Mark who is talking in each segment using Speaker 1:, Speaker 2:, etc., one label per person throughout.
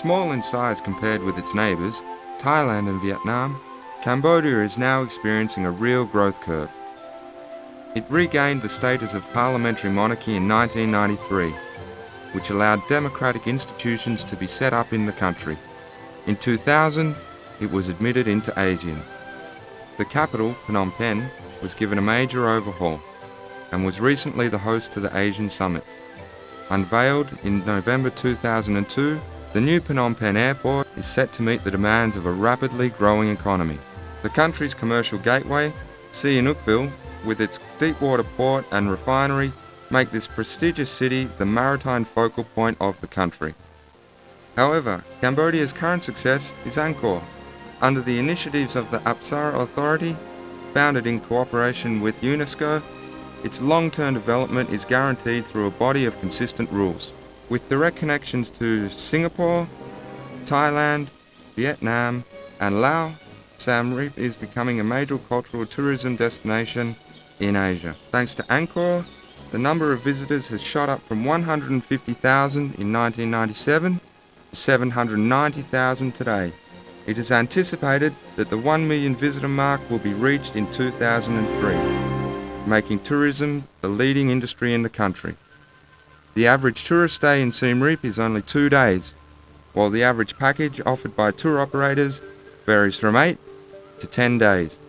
Speaker 1: Small in size compared with its neighbours, Thailand and Vietnam, Cambodia is now experiencing a real growth curve. It regained the status of parliamentary monarchy in 1993, which allowed democratic institutions to be set up in the country. In 2000, it was admitted into ASEAN. The capital, Phnom Penh, was given a major overhaul and was recently the host to the Asian Summit. Unveiled in November 2002, the new Phnom Penh airport is set to meet the demands of a rapidly growing economy. The country's commercial gateway, Sihanoukville, with its deepwater port and refinery, make this prestigious city the maritime focal point of the country. However, Cambodia's current success is Angkor. Under the initiatives of the Apsara Authority, founded in cooperation with UNESCO, its long-term development is guaranteed through a body of consistent rules. With direct connections to Singapore, Thailand, Vietnam, and Laos, Siem Reap is becoming a major cultural tourism destination in Asia. Thanks to Angkor, the number of visitors has shot up from 150,000 in 1997 to 790,000 today. It is anticipated that the 1 million visitor mark will be reached in 2003, making tourism the leading industry in the country. The average tourist stay in Siem Reap is only 2 days, while the average package offered by tour operators varies from 8 to 10 days.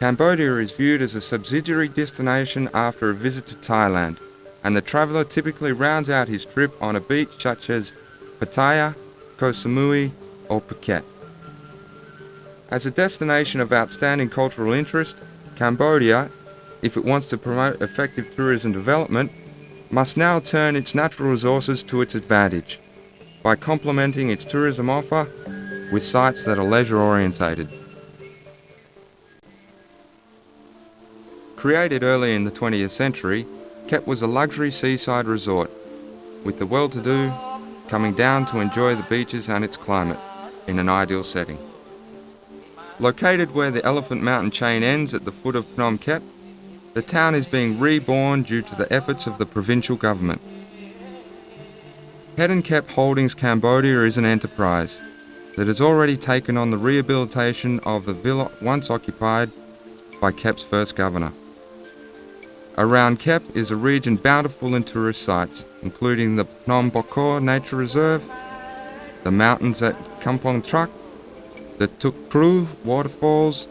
Speaker 1: Cambodia is viewed as a subsidiary destination after a visit to Thailand, and the traveller typically rounds out his trip on a beach such as Pattaya, Koh Samui or Phuket. As a destination of outstanding cultural interest, Cambodia, if it wants to promote effective tourism development, must now turn its natural resources to its advantage by complementing its tourism offer with sites that are leisure-orientated. Created early in the 20th century, Kep was a luxury seaside resort, with the well-to-do coming down to enjoy the beaches and its climate in an ideal setting. Located where the Elephant Mountain chain ends at the foot of Phnom-Kep, the town is being reborn due to the efforts of the provincial government. Hedon Kep Holdings Cambodia is an enterprise that has already taken on the rehabilitation of the villa once occupied by Kep's first governor. Around Kep is a region bountiful in tourist sites, including the Phnom-Bokor Nature Reserve, the mountains at Kampong Trak, the Tuk Kru waterfalls,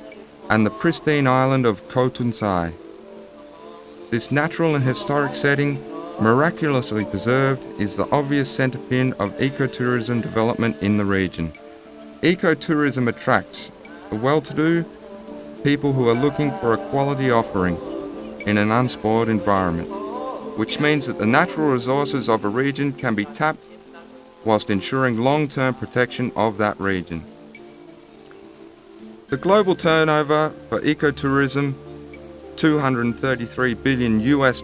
Speaker 1: and the pristine island of Koh Tun Sai. This natural and historic setting, miraculously preserved, is the obvious centerpin of ecotourism development in the region. Ecotourism attracts the well-to-do, people who are looking for a quality offering in an unspoiled environment, which means that the natural resources of a region can be tapped whilst ensuring long-term protection of that region. The global turnover for ecotourism, $233 billion US,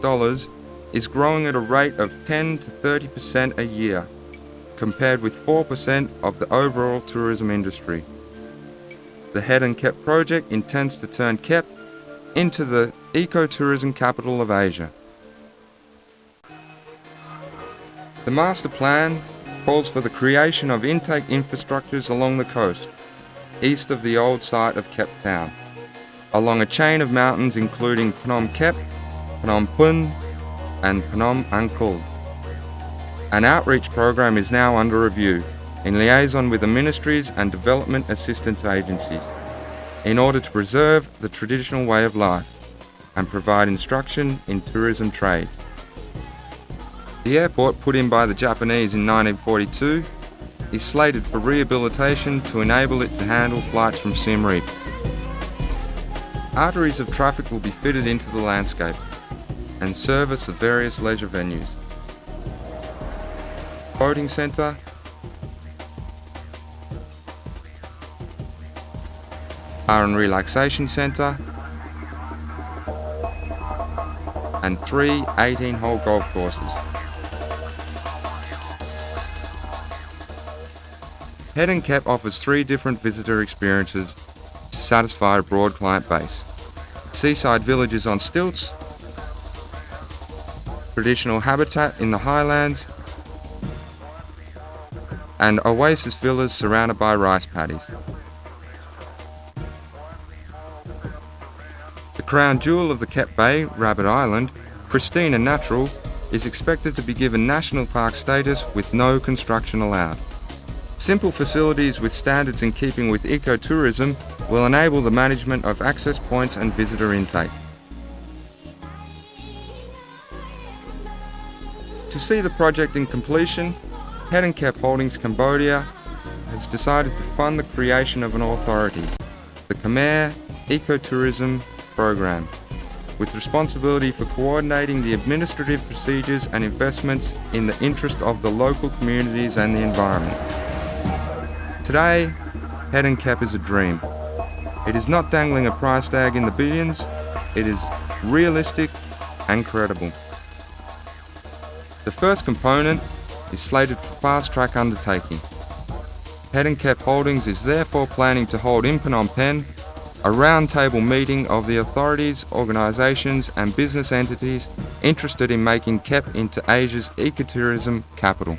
Speaker 1: is growing at a rate of 10 to 30% a year, compared with 4% of the overall tourism industry. The Hedon Kep project intends to turn Kep into the ecotourism capital of Asia. The master plan calls for the creation of intake infrastructures along the coast, east of the old site of Kep Town, along a chain of mountains including Phnom-Kep, Phnom Penh and Phnom Angkor. An outreach program is now under review in liaison with the ministries and development assistance agencies in order to preserve the traditional way of life and provide instruction in tourism trades. The airport, put in by the Japanese in 1942, is slated for rehabilitation to enable it to handle flights from Siem Reap. Arteries of traffic will be fitted into the landscape and service the various leisure venues. Boating centre, bar and relaxation centre, and 3 18-hole golf courses. Hedon Kep offers 3 different visitor experiences to satisfy a broad client base. Seaside villages on stilts, traditional habitat in the highlands, and oasis villas surrounded by rice paddies. The crown jewel of the Kep Bay, Rabbit Island, pristine and natural, is expected to be given national park status with no construction allowed. Simple facilities with standards in keeping with ecotourism will enable the management of access points and visitor intake. To see the project in completion, Hedon Kep Holdings Cambodia has decided to fund the creation of an authority, the Khmer Ecotourism Program, with responsibility for coordinating the administrative procedures and investments in the interest of the local communities and the environment. Today, Hedon Kep is a dream. It is not dangling a price tag in the billions, it is realistic and credible. The first component is slated for fast-track undertaking. Hedon Kep Holdings is therefore planning to hold in Phnom Penh a roundtable meeting of the authorities, organisations and business entities interested in making Kep into Asia's ecotourism capital.